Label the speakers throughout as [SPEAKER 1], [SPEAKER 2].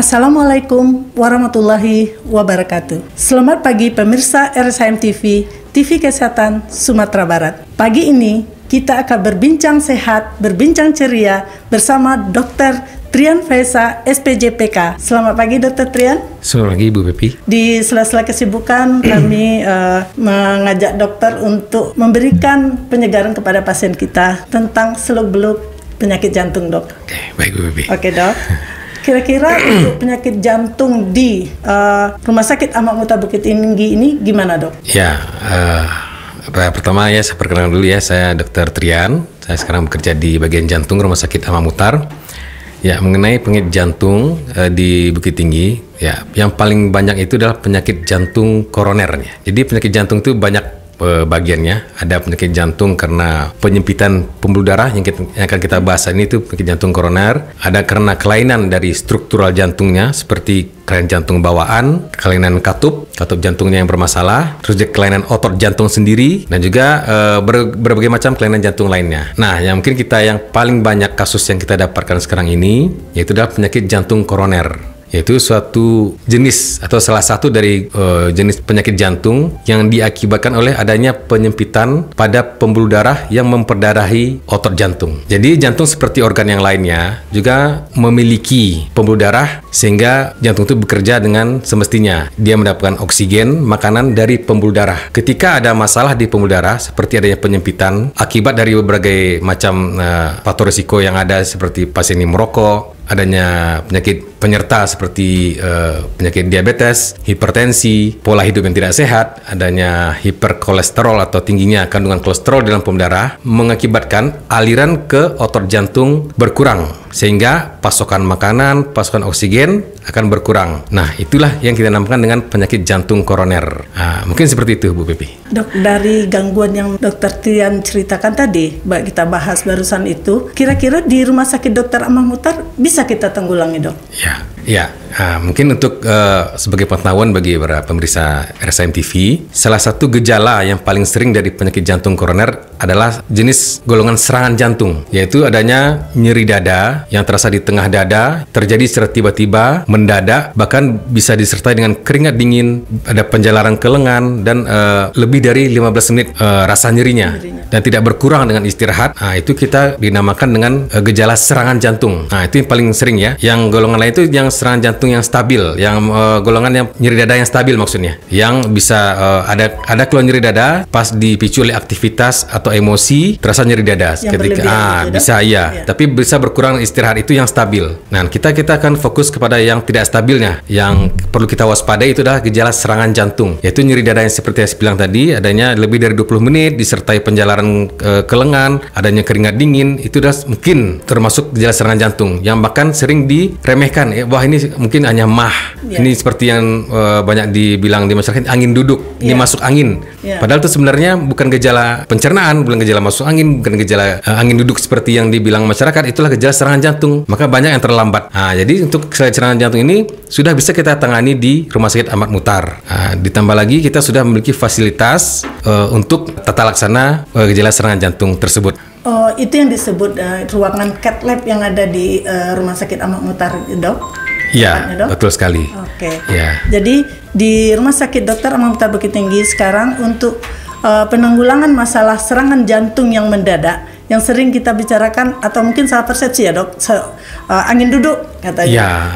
[SPEAKER 1] Assalamualaikum warahmatullahi wabarakatuh. Selamat pagi pemirsa RSHM TV, TV Kesehatan Sumatera Barat. Pagi ini kita akan berbincang sehat, berbincang ceria bersama Dr. Trian Faisa, SPJPK. Selamat pagi Dr. Trian.
[SPEAKER 2] Selamat pagi Bu Pepi.
[SPEAKER 1] Di sela-sela kesibukan kami mengajak dokter untuk memberikan penyegaran kepada pasien kita tentang seluk-beluk penyakit jantung, Dok.
[SPEAKER 2] Oke, baik Bu Pepi.
[SPEAKER 1] Oke, Dok. Kira-kira untuk penyakit jantung di Rumah Sakit Ahmad Muhtar Bukit Tinggi ini gimana, Dok?
[SPEAKER 2] Ya, pertama ya saya perkenalkan dulu ya, saya Dr. Trian. Saya sekarang bekerja di bagian jantung Rumah Sakit Ahmad Muhtar. Ya, mengenai penyakit jantung di Bukit Tinggi, ya, yang paling banyak itu adalah penyakit jantung koronernya. Jadi penyakit jantung itu banyak bagiannya. Ada penyakit jantung karena penyempitan pembuluh darah yang akan kita bahas ini, itu penyakit jantung koroner. Ada karena kelainan dari struktural jantungnya seperti kelainan jantung bawaan, kelainan katup jantungnya yang bermasalah, terus kelainan otot jantung sendiri, dan juga berbagai macam kelainan jantung lainnya. Nah, yang mungkin yang paling banyak kasus yang kita dapatkan sekarang ini yaitu adalah penyakit jantung koroner. Yaitu suatu jenis atau salah satu dari jenis penyakit jantung yang diakibatkan oleh adanya penyempitan pada pembuluh darah yang memperdarahi otot jantung. Jadi jantung seperti organ yang lainnya juga memiliki pembuluh darah sehingga jantung itu bekerja dengan semestinya. Dia mendapatkan oksigen, makanan dari pembuluh darah. Ketika ada masalah di pembuluh darah seperti adanya penyempitan akibat dari berbagai macam faktor risiko yang ada seperti pasien yang merokok, adanya penyakit penyerta seperti penyakit diabetes, hipertensi, pola hidup yang tidak sehat, adanya hiperkolesterol atau tingginya kandungan kolesterol dalam pembuluh darah mengakibatkan aliran ke otot jantung berkurang sehingga pasokan makanan, pasokan oksigen akan berkurang. Nah, itulah yang kita namakan dengan penyakit jantung koroner. Mungkin seperti itu Bu Pepi.
[SPEAKER 1] Dok, dari gangguan yang Dr. Trian ceritakan tadi, kita bahas barusan itu, kira-kira di Rumah Sakit Dr. Ahmad Muhtar bisa kita tanggulangi, Dok?
[SPEAKER 2] Ya. Mungkin untuk sebagai pengetahuan bagi para pemirsa RSHM TV, salah satu gejala yang paling sering dari penyakit jantung koroner adalah jenis golongan serangan jantung, yaitu adanya nyeri dada yang terasa di tengah dada, terjadi secara tiba-tiba, mendadak, bahkan bisa disertai dengan keringat dingin, ada penjalaran ke lengan, dan lebih dari 15 menit rasa nyerinya, dan tidak berkurang dengan istirahat. Itu kita dinamakan dengan gejala serangan jantung. Itu yang paling sering ya. Yang golongan lain itu yang serangan jantung yang stabil, yang golongan yang nyeri dada yang stabil maksudnya, yang bisa ada keluhan nyeri dada pas dipicu oleh aktivitas atau emosi, terasa nyeri dada yang ketika bisa ya, tapi bisa berkurang istirahat, itu yang stabil. Nah, kita akan fokus kepada yang tidak stabilnya. Yang perlu kita waspadai itu adalah gejala serangan jantung, yaitu nyeri dada yang seperti saya bilang tadi, adanya lebih dari 20 menit disertai penjalaran ke lengan, adanya keringat dingin, itu dah mungkin termasuk gejala serangan jantung yang bahkan sering diremehkan. Wah, ini mungkin hanya mah. Ini seperti yang banyak dibilang di masyarakat, angin duduk. Ini masuk angin. Padahal itu sebenarnya bukan gejala pencernaan, bukan gejala masuk angin, bukan gejala angin duduk seperti yang dibilang masyarakat. Itulah gejala serangan jantung. Maka banyak yang terlambat. Jadi untuk serangan jantung ini sudah bisa kita tangani di Rumah Sakit Ahmad Muhtar. Ditambah lagi kita sudah memiliki fasilitas untuk tata laksana gejala serangan jantung tersebut.
[SPEAKER 1] Itu yang disebut ruangan cath lab yang ada di Rumah Sakit Ahmad Muhtar, Dok?
[SPEAKER 2] Ya, betul sekali.
[SPEAKER 1] Oke.
[SPEAKER 2] Ya.
[SPEAKER 1] Jadi di Rumah Sakit Dr. Ahmad Muhtar Bukit Tinggi sekarang untuk penanggulangan masalah serangan jantung yang mendadak, yang sering kita bicarakan atau mungkin salah persepsi ya, Dok, angin duduk katanya.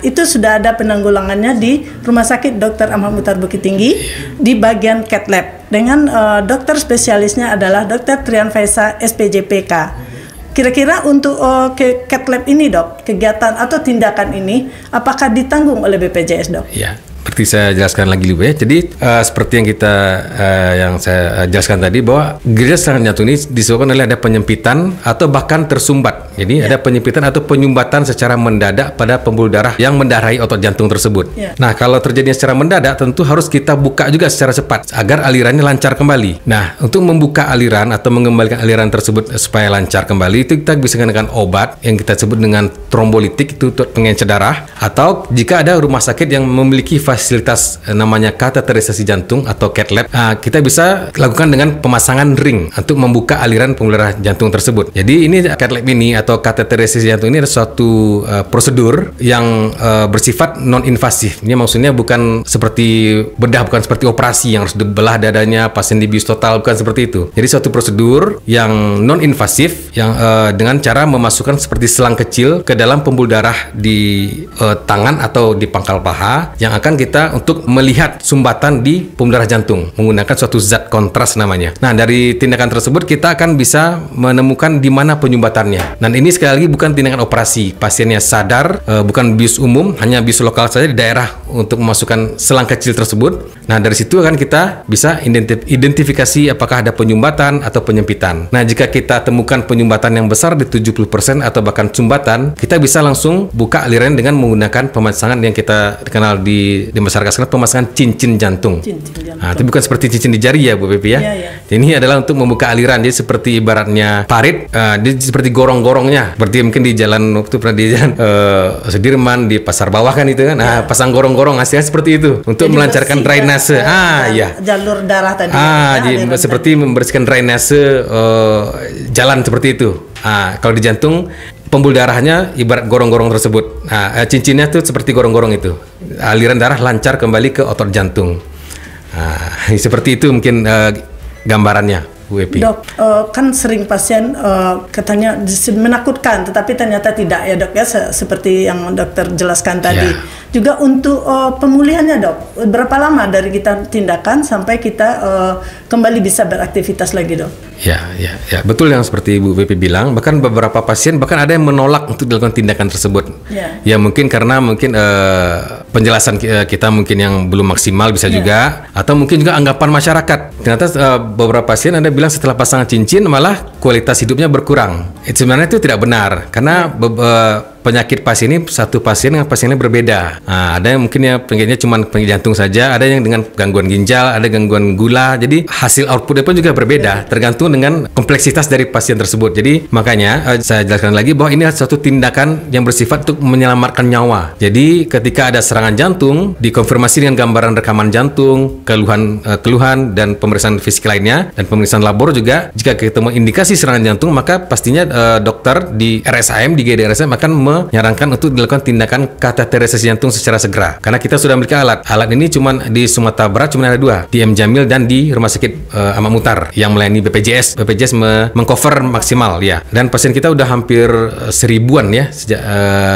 [SPEAKER 1] Itu sudah ada penanggulangannya di Rumah Sakit Dr. Ahmad Muhtar Bukit Tinggi di bagian cath lab dengan dokter spesialisnya adalah Dr. Trian Faisa, SPJPK. Kira-kira untuk cath lab ini, Dok, kegiatan atau tindakan ini apakah ditanggung oleh BPJS, Dok?
[SPEAKER 2] Ya. Seperti saya jelaskan lagi dulu ya. Jadi seperti yang saya jelaskan tadi, bahwa gejala serangan jantung ini disebabkan oleh ada penyempitan atau bahkan tersumbat. Jadi ada penyempitan atau penyumbatan secara mendadak pada pembuluh darah yang mendarahi otot jantung tersebut. Nah, kalau terjadinya secara mendadak tentu harus kita buka juga secara cepat agar alirannya lancar kembali. Nah, untuk membuka aliran atau mengembalikan aliran tersebut supaya lancar kembali, itu kita bisa dengan obat yang kita sebut dengan trombolitik, itu untuk pengencer darah, atau jika ada rumah sakit yang memiliki fasilitas namanya kateterisasi jantung atau cath lab, kita bisa lakukan dengan pemasangan ring untuk membuka aliran pembuluh darah jantung tersebut. Jadi ini cath lab ini atau kateterisasi jantung ini adalah suatu prosedur yang bersifat non-invasif. Ini maksudnya bukan seperti bedah, bukan seperti operasi yang harus dibelah dadanya, pasien dibius total, bukan seperti itu. Jadi suatu prosedur yang non-invasif yang dengan cara memasukkan seperti selang kecil ke dalam pembuluh darah di tangan atau di pangkal paha yang akan kita untuk melihat sumbatan di pembuluh darah jantung menggunakan suatu zat kontras namanya. Nah, dari tindakan tersebut kita akan bisa menemukan di mana penyumbatannya. Dan ini sekali lagi bukan tindakan operasi. Pasiennya sadar, bukan bius umum, hanya bius lokal saja di daerah untuk memasukkan selang kecil tersebut. Nah, dari situ akan kita bisa identifikasi apakah ada penyumbatan atau penyempitan. Nah, jika kita temukan penyumbatan yang besar di 70% atau bahkan sumbatan, kita bisa langsung buka aliran dengan menggunakan pemasangan yang kita kenal di masyarakat sekarang, pemasangan cincin jantung. Nah, itu bukan seperti cincin di jari ya Bu Pepi ya. Ini adalah untuk membuka aliran. Jadi seperti ibaratnya parit, dia seperti gorong-gorongnya. Seperti mungkin di jalan waktu pernah di jalan Sudirman di pasar bawah kan itu kan. Nah, pasang gorong-gorong hasilnya seperti itu untuk jadi melancarkan drainase.
[SPEAKER 1] Jalur darah tadi.
[SPEAKER 2] Jadi seperti membersihkan drainase jalan seperti itu. Kalau di jantung pembuluh darahnya ibarat gorong-gorong tersebut. Cincinnya tuh seperti gorong-gorong itu. Aliran darah lancar kembali ke otot jantung. Seperti itu mungkin gambarannya, Bu Epi.
[SPEAKER 1] Dok, kan sering pasien katanya menakutkan, tetapi ternyata tidak ya dok ya, seperti yang dokter jelaskan tadi. Juga untuk pemulihannya dok, berapa lama dari kita tindakan sampai kita kembali bisa beraktivitas lagi dok?
[SPEAKER 2] Ya, betul yang seperti Bu Pepi bilang. Bahkan beberapa pasien bahkan ada yang menolak untuk dilakukan tindakan tersebut. Ya mungkin karena penjelasan kita mungkin yang belum maksimal bisa juga, atau mungkin juga anggapan masyarakat. Ternyata beberapa pasien ada bilang setelah pasangan cincin malah kualitas hidupnya berkurang. Sebenarnya itu tidak benar karena penyakit pasien ini satu pasien dengan pasiennya berbeda. Ada yang mungkin ya penyakitnya cuma penyakit jantung saja, ada yang dengan gangguan ginjal, ada gangguan gula. Jadi hasil outputnya pun juga berbeda, tergantung dengan kompleksitas dari pasien tersebut. Jadi makanya saya jelaskan lagi bahwa ini adalah suatu tindakan yang bersifat untuk menyelamatkan nyawa. Jadi ketika ada serangan jantung, dikonfirmasi dengan gambaran rekaman jantung, keluhan dan pemeriksaan fisik lainnya dan pemeriksaan labor juga. Jika ketemu indikasi serangan jantung, maka pastinya dokter di RSAM, di GD RSAM akan menyarankan untuk dilakukan tindakan kateterisasi jantung secara segera. Karena kita sudah memiliki alat. Alat ini cuma di Sumatera Barat cuma ada 2, di M Jamil dan di Rumah Sakit Ahmad Mutar yang melayani BPJS. BPJS mengcover maksimal ya. Dan pasien kita udah hampir 1000-an ya sejak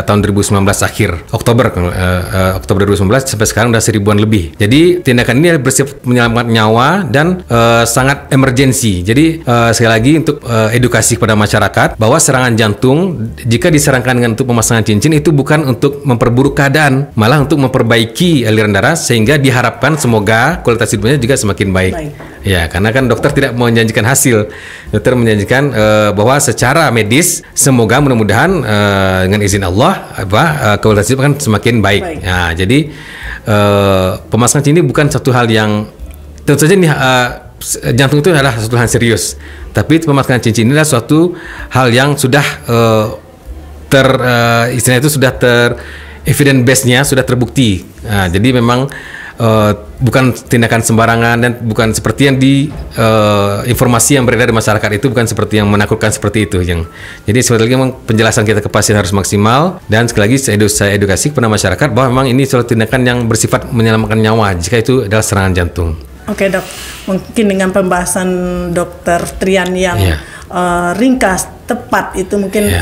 [SPEAKER 2] tahun 2019 akhir Oktober 2019 sampai sekarang udah 1000-an lebih. Jadi tindakan ini bersifat menyelamatkan nyawa dan sangat emergensi. Jadi sekali lagi untuk edukasi kepada masyarakat bahwa serangan jantung jika disarankan dengan untuk pemasangan cincin itu bukan untuk memperburuk keadaan, malah untuk memperbaiki aliran darah sehingga diharapkan semoga kualitas hidupnya juga semakin baik. Ya, karena kan dokter tidak menjanjikan hasil. Dokter menjanjikan bahwa secara medis semoga mudah-mudahan dengan izin Allah kualitas hidup akan semakin baik. Nah, jadi pemasangan cincin ini bukan satu hal yang tentu saja ini jantung itu adalah satu hal serius. Tapi pemasangan cincin ini adalah suatu hal yang sudah istilahnya itu sudah evidence base-nya sudah terbukti. Nah, jadi memang bukan tindakan sembarangan dan bukan seperti yang informasi yang beredar di masyarakat itu bukan seperti yang menakutkan seperti itu. Jadi sekali lagi memang penjelasan kita ke pasien harus maksimal dan sekali lagi saya edukasi kepada masyarakat bahwa memang ini suatu tindakan yang bersifat menyelamatkan nyawa jika itu adalah serangan jantung.
[SPEAKER 1] Oke dok, mungkin dengan pembahasan dokter Trian yang ringkas, tepat itu mungkin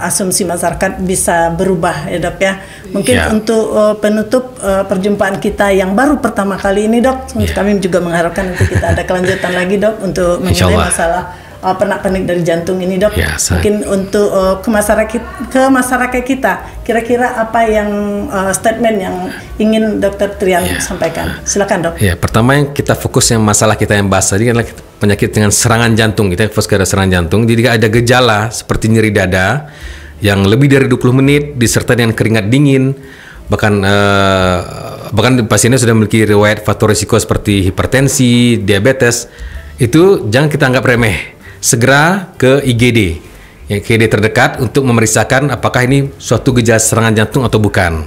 [SPEAKER 1] asumsi masyarakat bisa berubah ya dok ya. Mungkin untuk penutup perjumpaan kita yang baru pertama kali ini dok, kami juga mengharapkan nanti kita ada kelanjutan lagi dok untuk mengenai masalah pernak-pernik dari jantung ini dok. Mungkin untuk ke masyarakat kita, kira-kira apa yang statement yang ingin dokter Trian sampaikan? Silakan dok. Ya, pertama yang kita fokus yang masalah kita yang bahas tadi adalah penyakit dengan serangan jantung. Kita fokus ke serangan jantung. Jadi ada gejala seperti nyeri dada yang lebih dari 20 menit disertai dengan keringat dingin, bahkan pasiennya sudah memiliki riwayat faktor risiko seperti hipertensi, diabetes, itu jangan kita anggap remeh. Segera ke IGD, IGD terdekat untuk memeriksakan apakah ini suatu gejala serangan jantung atau bukan.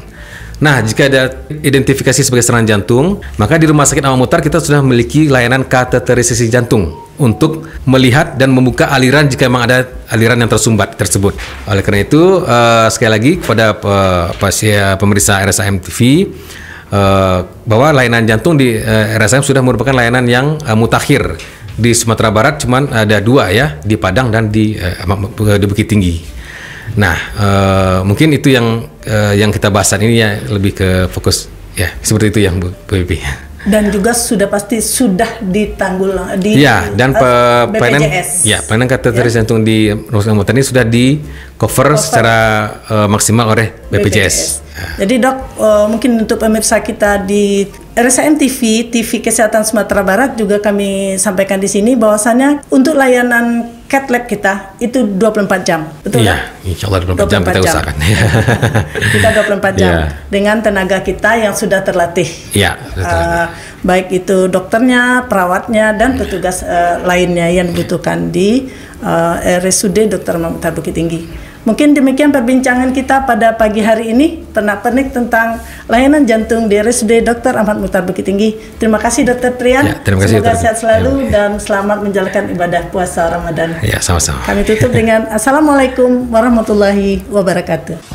[SPEAKER 2] Nah, jika ada identifikasi sebagai serangan jantung, maka di Rumah Sakit Amam Mutar kita sudah memiliki layanan kateterisasi jantung untuk melihat dan membuka aliran jika memang ada aliran yang tersumbat tersebut. Oleh karena itu, sekali lagi kepada pasien pemeriksa RSAM TV, bahwa layanan jantung di RSAM sudah merupakan layanan yang mutakhir. Di Sumatera Barat cuman ada 2 ya, di Padang dan di Bukit Tinggi. Nah, mungkin itu yang kita bahas ini ya, lebih ke fokus ya seperti itu yang Bu Bibi. Dan juga sudah pasti sudah ditanggulang di dan pelayanan kateterisasi jantung di Rumah Sakit Amam Mutar ini sudah di cover secara maksimal oleh BPJS.
[SPEAKER 1] Jadi Dok, mungkin untuk pemirsa kita di RSAM TV, TV Kesehatan Sumatera Barat juga kami sampaikan di sini bahwasannya untuk layanan CAT lab kita itu 24 jam, betul
[SPEAKER 2] ya? Insya Allah 24 jam kita usahakan.
[SPEAKER 1] Kita 24 jam dengan tenaga kita yang sudah terlatih. Baik itu dokternya, perawatnya, dan petugas lainnya yang dibutuhkan di RSUD Dr. Amam Mutar Bukit Tinggi. Mungkin demikian perbincangan kita pada pagi hari ini, pernak-pernik tentang layanan jantung di RSUD Dr. Amam Mutar Bukit Tinggi. Terima kasih Dr. Trian.
[SPEAKER 2] Terima kasih,
[SPEAKER 1] semoga sehat selalu dan selamat menjalankan ibadah puasa Ramadan.
[SPEAKER 2] Ya, sama-sama.
[SPEAKER 1] Kami tutup dengan Assalamualaikum warahmatullahi wabarakatuh.